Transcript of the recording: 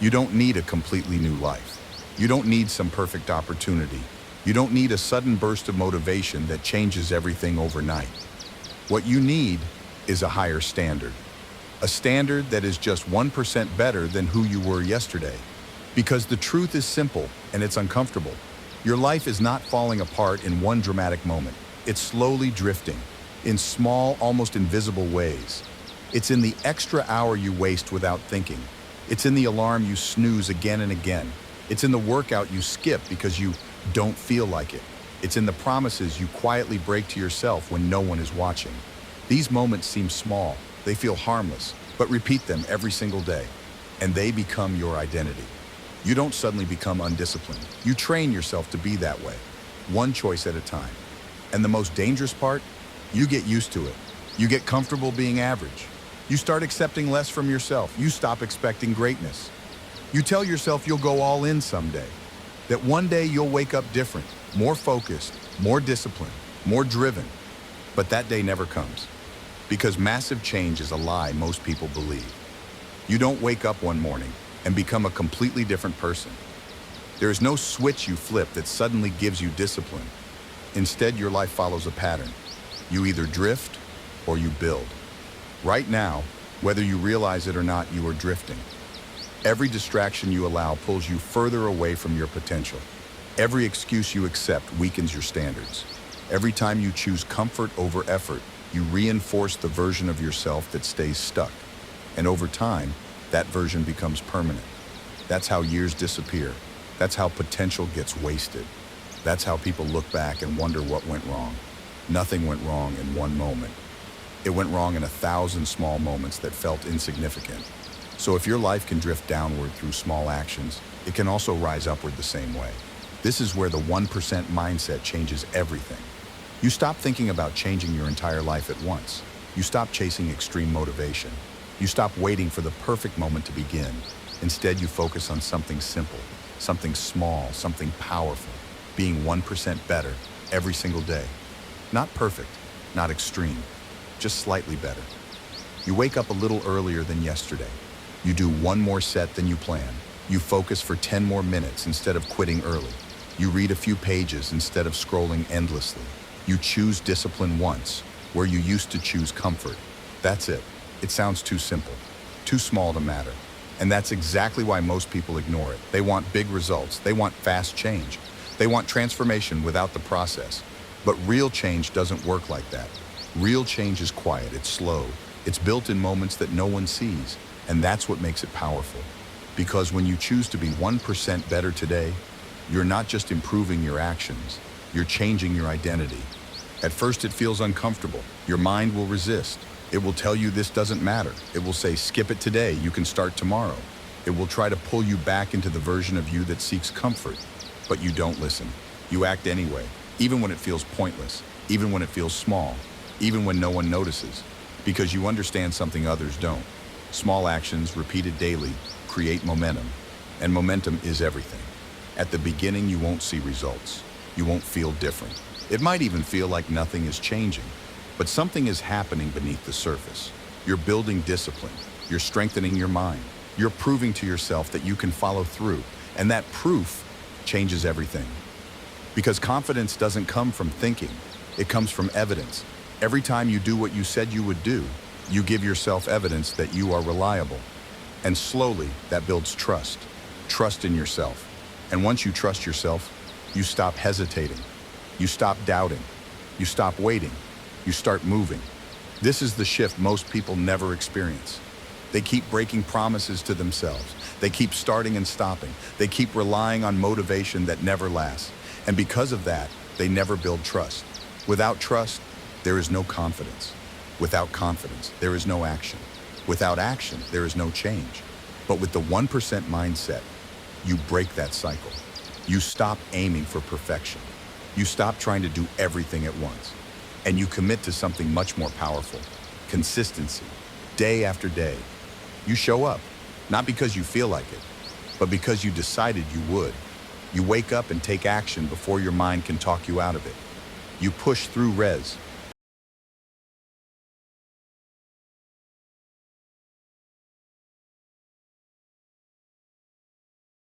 You don't need a completely new life. You don't need some perfect opportunity. You don't need a sudden burst of motivation that changes everything overnight. What you need is a higher standard. A standard that is just 1% better than who you were yesterday. Because the truth is simple and it's uncomfortable. Your life is not falling apart in one dramatic moment. It's slowly drifting, in small, almost invisible ways. It's in the extra hour you waste without thinking. It's in the alarm you snooze again and again. It's in the workout you skip because you don't feel like it. It's in the promises you quietly break to yourself when no one is watching. These moments seem small, they feel harmless, but repeat them every single day, and they become your identity. You don't suddenly become undisciplined. You train yourself to be that way, one choice at a time. And the most dangerous part? You get used to it. You get comfortable being average. You start accepting less from yourself. You stop expecting greatness. You tell yourself you'll go all in someday, that one day you'll wake up different, more focused, more disciplined, more driven. But that day never comes, because massive change is a lie most people believe. You don't wake up one morning and become a completely different person. There is no switch you flip that suddenly gives you discipline. Instead, your life follows a pattern. You either drift or you build. Right now, whether you realize it or not, you are drifting. Every distraction you allow pulls you further away from your potential. Every excuse you accept weakens your standards. Every time you choose comfort over effort, you reinforce the version of yourself that stays stuck. And over time, that version becomes permanent. That's how years disappear. That's how potential gets wasted. That's how people look back and wonder what went wrong. Nothing went wrong in one moment. It went wrong in 1,000 small moments that felt insignificant. So if your life can drift downward through small actions, it can also rise upward the same way. This is where the 1% mindset changes everything. You stop thinking about changing your entire life at once. You stop chasing extreme motivation. You stop waiting for the perfect moment to begin. Instead, you focus on something simple, something small, something powerful, being 1% better every single day. Not perfect, not extreme, just slightly better. You wake up a little earlier than yesterday. You do one more set than you planned. You focus for 10 more minutes instead of quitting early. You read a few pages instead of scrolling endlessly. You choose discipline once, where you used to choose comfort. That's it. It sounds too simple, too small to matter. And that's exactly why most people ignore it. They want big results. They want fast change. They want transformation without the process. But real change doesn't work like that. Real change is quiet, it's slow. It's built in moments that no one sees. And that's what makes it powerful. Because when you choose to be 1% better today, you're not just improving your actions, you're changing your identity. At first it feels uncomfortable. Your mind will resist. It will tell you this doesn't matter. It will say, skip it today, you can start tomorrow. It will try to pull you back into the version of you that seeks comfort. But you don't listen. You act anyway, even when it feels pointless, even when it feels small, even when no one notices. Because you understand something others don't. Small actions, repeated daily, create momentum. And momentum is everything. At the beginning, you won't see results. You won't feel different. It might even feel like nothing is changing. But something is happening beneath the surface. You're building discipline. You're strengthening your mind. You're proving to yourself that you can follow through. And that proof changes everything. Because confidence doesn't come from thinking. It comes from evidence. Every time you do what you said you would do, you give yourself evidence that you are reliable. And slowly, that builds trust. Trust in yourself. And once you trust yourself, you stop hesitating. You stop doubting. You stop waiting. You start moving. This is the shift most people never experience. They keep breaking promises to themselves. They keep starting and stopping. They keep relying on motivation that never lasts. And because of that, they never build trust. Without trust, there is no confidence. Without confidence, there is no action. Without action, there is no change. But with the 1% mindset, you break that cycle. You stop aiming for perfection. You stop trying to do everything at once. And you commit to something much more powerful: consistency. Day after day, you show up, not because you feel like it, but because you decided you would. You wake up and take action before your mind can talk you out of it. You push through res,